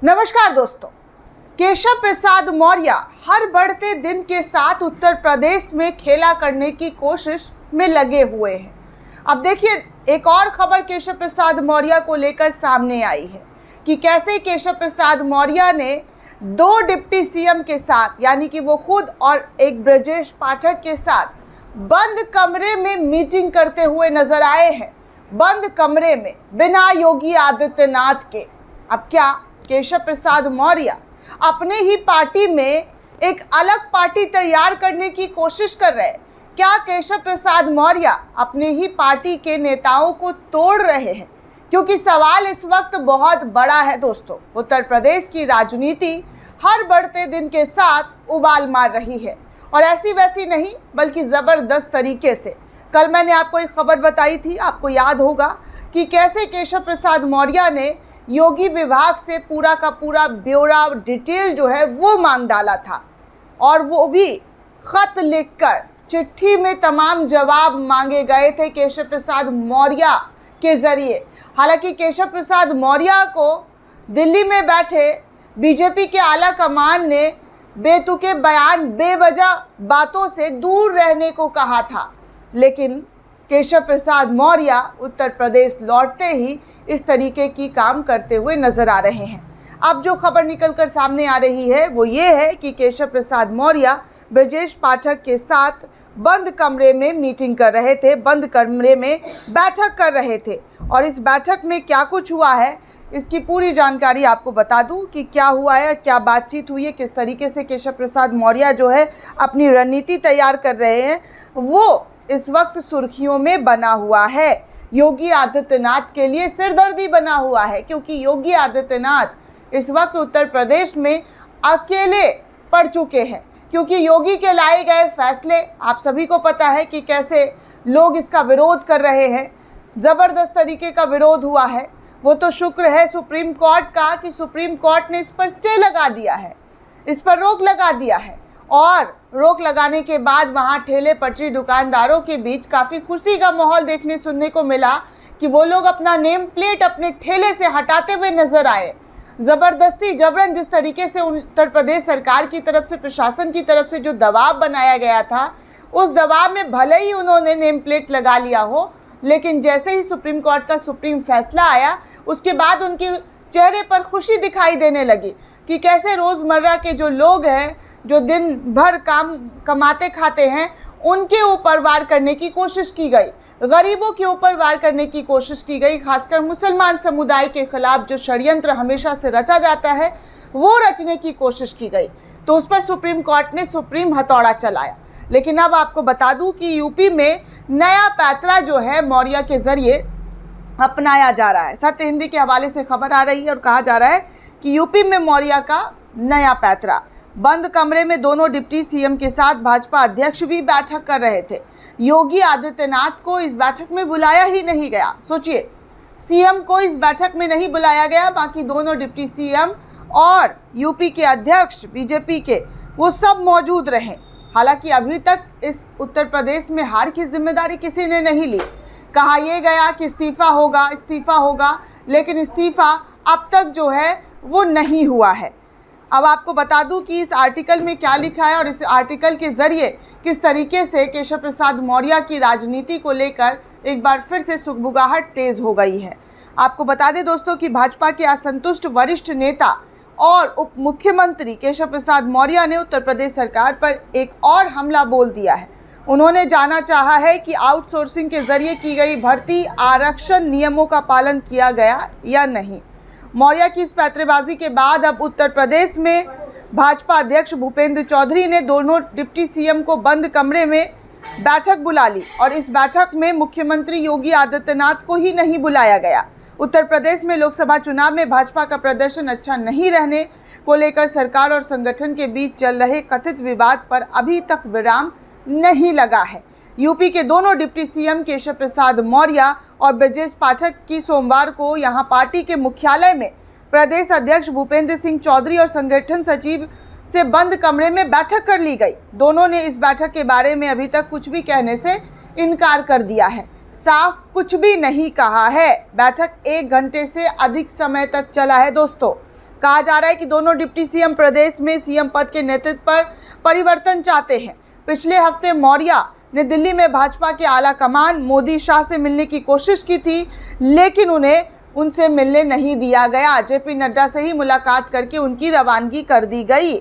नमस्कार दोस्तों। केशव प्रसाद मौर्य हर बढ़ते दिन के साथ उत्तर प्रदेश में खेला करने की कोशिश में लगे हुए हैं। अब देखिए, एक और खबर केशव प्रसाद मौर्य को लेकर सामने आई है कि कैसे केशव प्रसाद मौर्य ने दो डिप्टी सीएम के साथ, यानी कि वो खुद और एक ब्रजेश पाठक के साथ बंद कमरे में मीटिंग करते हुए नजर आए हैं। बंद कमरे में, बिना योगी आदित्यनाथ के। अब क्या केशव प्रसाद मौर्य अपने ही पार्टी में एक अलग पार्टी तैयार करने की कोशिश कर रहे हैं? क्या केशव प्रसाद मौर्य अपने ही पार्टी के नेताओं को तोड़ रहे हैं? क्योंकि सवाल इस वक्त बहुत बड़ा है दोस्तों। उत्तर प्रदेश की राजनीति हर बढ़ते दिन के साथ उबाल मार रही है, और ऐसी वैसी नहीं बल्कि ज़बरदस्त तरीके से। कल मैंने आपको एक खबर बताई थी, आपको याद होगा, कि कैसे केशव प्रसाद मौर्य ने योगी विभाग से पूरा का पूरा ब्यौरा, डिटेल जो है वो मांग डाला था, और वो भी खत लिखकर, चिट्ठी में तमाम जवाब मांगे गए थे केशव प्रसाद मौर्य के ज़रिए। हालांकि केशव प्रसाद मौर्य को दिल्ली में बैठे बीजेपी के आला कमान ने बेतुके बयान, बेवजह बातों से दूर रहने को कहा था, लेकिन केशव प्रसाद मौर्य उत्तर प्रदेश लौटते ही इस तरीके की काम करते हुए नजर आ रहे हैं। अब जो खबर निकलकर सामने आ रही है वो ये है कि केशव प्रसाद मौर्य ब्रजेश पाठक के साथ बंद कमरे में मीटिंग कर रहे थे, बंद कमरे में बैठक कर रहे थे। और इस बैठक में क्या कुछ हुआ है, इसकी पूरी जानकारी आपको बता दूं कि क्या हुआ है, क्या बातचीत हुई है, किस तरीके से केशव प्रसाद मौर्य जो है अपनी रणनीति तैयार कर रहे हैं। वो इस वक्त सुर्खियों में बना हुआ है। योगी आदित्यनाथ के लिए सिरदर्दी बना हुआ है, क्योंकि योगी आदित्यनाथ इस वक्त उत्तर प्रदेश में अकेले पड़ चुके हैं। क्योंकि योगी के लाए गए फैसले आप सभी को पता है कि कैसे लोग इसका विरोध कर रहे हैं। ज़बरदस्त तरीके का विरोध हुआ है। वो तो शुक्र है सुप्रीम कोर्ट का कि सुप्रीम कोर्ट ने इस पर स्टे लगा दिया है, इस पर रोक लगा दिया है। और रोक लगाने के बाद वहाँ ठेले पटरी दुकानदारों के बीच काफ़ी खुशी का माहौल देखने सुनने को मिला कि वो लोग अपना नेम प्लेट अपने ठेले से हटाते हुए नजर आए। ज़बरदस्ती, जबरन जिस तरीके से उत्तर प्रदेश सरकार की तरफ से, प्रशासन की तरफ से जो दबाव बनाया गया था, उस दबाव में भले ही उन्होंने नेम प्लेट लगा लिया हो, लेकिन जैसे ही सुप्रीम कोर्ट का सुप्रीम फैसला आया, उसके बाद उनके चेहरे पर खुशी दिखाई देने लगी कि कैसे रोज़मर्रा के जो लोग हैं, जो दिन भर काम कमाते खाते हैं, उनके ऊपर वार करने की कोशिश की गई, गरीबों के ऊपर वार करने की कोशिश की गई। खासकर मुसलमान समुदाय के खिलाफ जो षड्यंत्र हमेशा से रचा जाता है, वो रचने की कोशिश की गई। तो उस पर सुप्रीम कोर्ट ने सुप्रीम हथौड़ा चलाया। लेकिन अब आपको बता दूं कि यूपी में नया पैतरा जो है मौर्य के जरिए अपनाया जा रहा है। सत्य हिंदी के हवाले से खबर आ रही है और कहा जा रहा है कि यूपी में मौर्य का नया पैतरा। बंद कमरे में दोनों डिप्टी सीएम के साथ भाजपा अध्यक्ष भी बैठक कर रहे थे। योगी आदित्यनाथ को इस बैठक में बुलाया ही नहीं गया। सोचिए, सीएम को इस बैठक में नहीं बुलाया गया, बाकी दोनों डिप्टी सीएम और यूपी के अध्यक्ष बीजेपी के, वो सब मौजूद रहे। हालांकि अभी तक इस उत्तर प्रदेश में हार की जिम्मेदारी किसी ने नहीं ली। कहा यह गया कि इस्तीफा होगा, इस्तीफा होगा, लेकिन इस्तीफा अब तक जो है वो नहीं हुआ है। अब आपको बता दूं कि इस आर्टिकल में क्या लिखा है और इस आर्टिकल के ज़रिए किस तरीके से केशव प्रसाद मौर्य की राजनीति को लेकर एक बार फिर से सुगबुगाहट तेज़ हो गई है। आपको बता दें दोस्तों कि भाजपा के असंतुष्ट वरिष्ठ नेता और उप मुख्यमंत्री केशव प्रसाद मौर्य ने उत्तर प्रदेश सरकार पर एक और हमला बोल दिया है। उन्होंने जानना चाहा है कि आउटसोर्सिंग के जरिए की गई भर्ती आरक्षण नियमों का पालन किया गया या नहीं। मौर्य की इस पैतरेबाजी के बाद अब उत्तर प्रदेश में भाजपा अध्यक्ष भूपेंद्र चौधरी ने दोनों डिप्टी सीएम को बंद कमरे में बैठक बुला ली, और इस बैठक में मुख्यमंत्री योगी आदित्यनाथ को ही नहीं बुलाया गया। उत्तर प्रदेश में लोकसभा चुनाव में भाजपा का प्रदर्शन अच्छा नहीं रहने को लेकर सरकार और संगठन के बीच चल रहे कथित विवाद पर अभी तक विराम नहीं लगा है। यूपी के दोनों डिप्टी सीएम केशव प्रसाद मौर्य और ब्रजेश पाठक की सोमवार को यहां पार्टी के मुख्यालय में प्रदेश अध्यक्ष भूपेंद्र सिंह चौधरी और संगठन सचिव से बंद कमरे में बैठक कर ली गई। दोनों ने इस बैठक के बारे में अभी तक कुछ भी कहने से इनकार कर दिया है। साफ कुछ भी नहीं कहा है। बैठक 1 घंटे से अधिक समय तक चला है दोस्तों। कहा जा रहा है कि दोनों डिप्टी सीएम प्रदेश में सीएम पद के नेतृत्व पर परिवर्तन चाहते हैं। पिछले हफ्ते मौर्य ने दिल्ली में भाजपा के आला कमान मोदी शाह से मिलने की कोशिश की थी, लेकिन उन्हें उनसे मिलने नहीं दिया गया। जेपी नड्डा से ही मुलाकात करके उनकी रवानगी कर दी गई।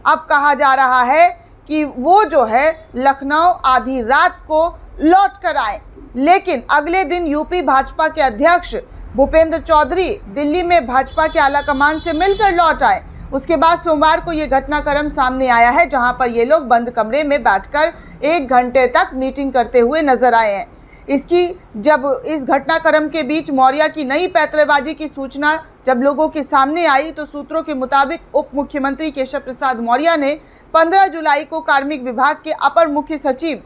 अब कहा जा रहा है कि वो जो है लखनऊ आधी रात को लौट कर आए, लेकिन अगले दिन यूपी भाजपा के अध्यक्ष भूपेंद्र चौधरी दिल्ली में भाजपा के आला कमान से मिलकर लौट आए। उसके बाद सोमवार को ये घटनाक्रम सामने आया है, जहां पर ये लोग बंद कमरे में बैठकर 1 घंटे तक मीटिंग करते हुए नजर आए हैं। जब इस घटनाक्रम के बीच मौर्य की नई पैंतरेबाजी की सूचना जब लोगों के सामने आई, तो सूत्रों के मुताबिक उप मुख्यमंत्री केशव प्रसाद मौर्य ने 15 जुलाई को कार्मिक विभाग के अपर मुख्य सचिव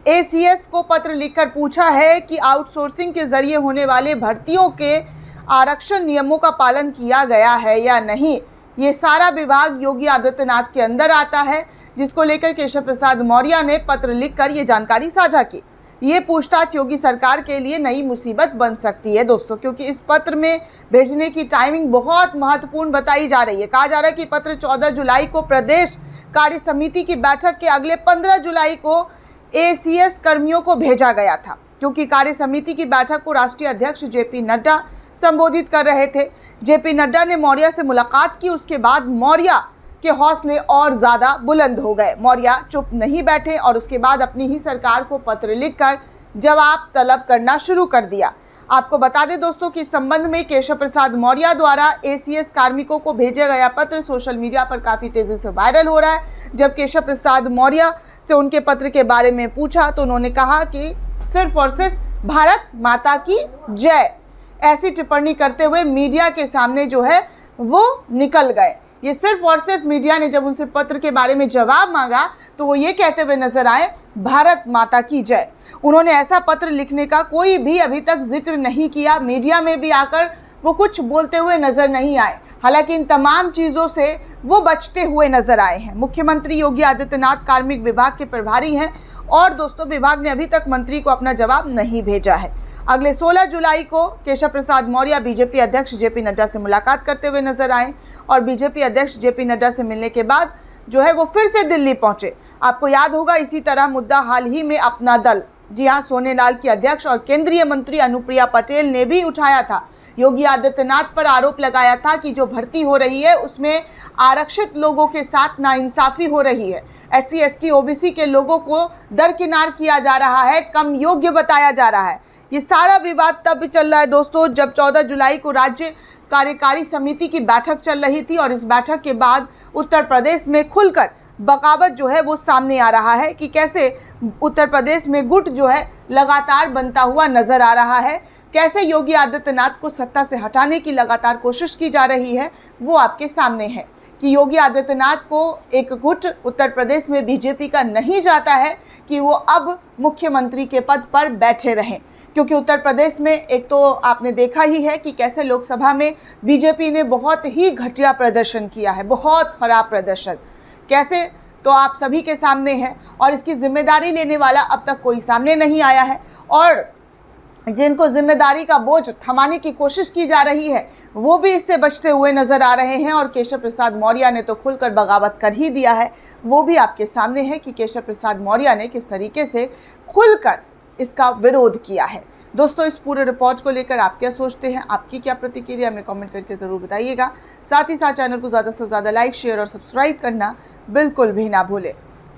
ACS को पत्र लिखकर पूछा है कि आउटसोर्सिंग के जरिए होने वाले भर्तियों के आरक्षण नियमों का पालन किया गया है या नहीं। ये सारा विभाग योगी आदित्यनाथ के अंदर आता है, जिसको लेकर केशव प्रसाद मौर्य ने पत्र लिखकर ये जानकारी साझा की। ये पूछताछ योगी सरकार के लिए नई मुसीबत बन सकती है दोस्तों, क्योंकि इस पत्र में भेजने की टाइमिंग बहुत महत्वपूर्ण बताई जा रही है। कहा जा रहा है कि पत्र 14 जुलाई को प्रदेश कार्य समिति की बैठक के अगले 15 जुलाई को ACS कर्मियों को भेजा गया था, क्योंकि कार्य समिति की बैठक को राष्ट्रीय अध्यक्ष JP नड्डा संबोधित कर रहे थे। JP नड्डा ने मौर्य से मुलाकात की। उसके बाद मौर्य के हौसले और ज़्यादा बुलंद हो गए। मौर्य चुप नहीं बैठे और उसके बाद अपनी ही सरकार को पत्र लिखकर जवाब तलब करना शुरू कर दिया। आपको बता दें दोस्तों कि इस संबंध में केशव प्रसाद मौर्य द्वारा ACS कार्मिकों को भेजा गया पत्र सोशल मीडिया पर काफ़ी तेज़ी से वायरल हो रहा है। जब केशव प्रसाद मौर्य से उनके पत्र के बारे में पूछा तो उन्होंने कहा कि सिर्फ और सिर्फ भारत माता की जय, ऐसी टिप्पणी करते हुए मीडिया के सामने जो है वो निकल गए। ये सिर्फ और सिर्फ मीडिया ने जब उनसे पत्र के बारे में जवाब मांगा तो वो ये कहते हुए नजर आए, भारत माता की जय। उन्होंने ऐसा पत्र लिखने का कोई भी अभी तक जिक्र नहीं किया। मीडिया में भी आकर वो कुछ बोलते हुए नजर नहीं आए। हालांकि इन तमाम चीज़ों से वो बचते हुए नजर आए हैं। मुख्यमंत्री योगी आदित्यनाथ कार्मिक विभाग के प्रभारी हैं और दोस्तों विभाग ने अभी तक मंत्री को अपना जवाब नहीं भेजा है। अगले 16 जुलाई को केशव प्रसाद मौर्य बीजेपी अध्यक्ष JP नड्डा से मुलाकात करते हुए नजर आए और बीजेपी अध्यक्ष JP नड्डा से मिलने के बाद जो है वो फिर से दिल्ली पहुंचे। आपको याद होगा इसी तरह मुद्दा हाल ही में अपना दल, जी हाँ, सोनेलाल की अध्यक्ष और केंद्रीय मंत्री अनुप्रिया पटेल ने भी उठाया था। योगी आदित्यनाथ पर आरोप लगाया था कि जो भर्ती हो रही है उसमें आरक्षित लोगों के साथ नाइंसाफी हो रही है। SC ST OBC के लोगों को दरकिनार किया जा रहा है, कम योग्य बताया जा रहा है। ये सारा विवाद तब भी चल रहा है दोस्तों जब 14 जुलाई को राज्य कार्यकारी समिति की बैठक चल रही थी और इस बैठक के बाद उत्तर प्रदेश में खुलकर बगावत जो है वो सामने आ रहा है कि कैसे उत्तर प्रदेश में गुट जो है लगातार बनता हुआ नजर आ रहा है। कैसे योगी आदित्यनाथ को सत्ता से हटाने की लगातार कोशिश की जा रही है वो आपके सामने है कि योगी आदित्यनाथ को एक गुट उत्तर प्रदेश में बीजेपी का नहीं चाहता है कि वो अब मुख्यमंत्री के पद पर बैठे रहें, क्योंकि उत्तर प्रदेश में एक तो आपने देखा ही है कि कैसे लोकसभा में बीजेपी ने बहुत ही घटिया प्रदर्शन किया है, बहुत खराब प्रदर्शन। कैसे तो आप सभी के सामने है और इसकी जिम्मेदारी लेने वाला अब तक कोई सामने नहीं आया है और जिनको जिम्मेदारी का बोझ थमाने की कोशिश की जा रही है वो भी इससे बचते हुए नजर आ रहे हैं। और केशव प्रसाद मौर्य ने तो खुलकर बगावत कर ही दिया है। वो भी आपके सामने है कि केशव प्रसाद मौर्य ने किस तरीके से खुलकर इसका विरोध किया है। दोस्तों इस पूरे रिपोर्ट को लेकर आप क्या सोचते हैं, आपकी क्या प्रतिक्रिया, हमें कमेंट करके ज़रूर बताइएगा। साथ ही साथ चैनल को ज़्यादा से ज़्यादा लाइक, शेयर और सब्सक्राइब करना बिल्कुल भी ना भूलें।